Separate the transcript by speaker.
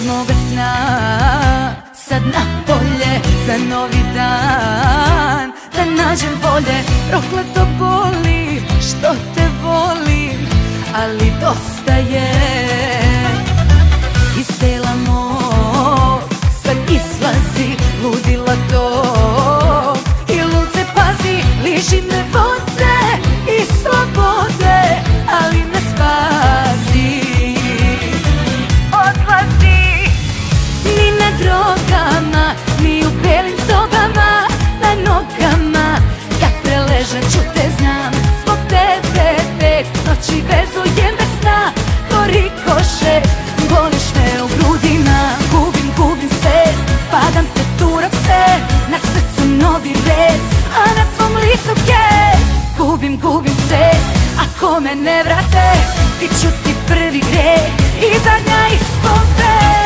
Speaker 1: moga sna. Sad na polje za novi dan, da nađem volje. Prokleto boli što te volim, ali dosta je. Iz tela mog sad izlazi ludila to, i luce pazi, liži me vode i slobode, ali ne spasi. Odlazi ni na drogama, ni u belim sobama, na nogama. Kad preležem ću te znam, zbog tebe pet noći vezujem bez sna. To rikoše, voliš me u grudima, gubim svest, padam te turam se, na srcu novi rez, a na tvom licu kez. Gubim svest, ako me ne vrate, bit ću ti prvi greh i zadnja ispovest.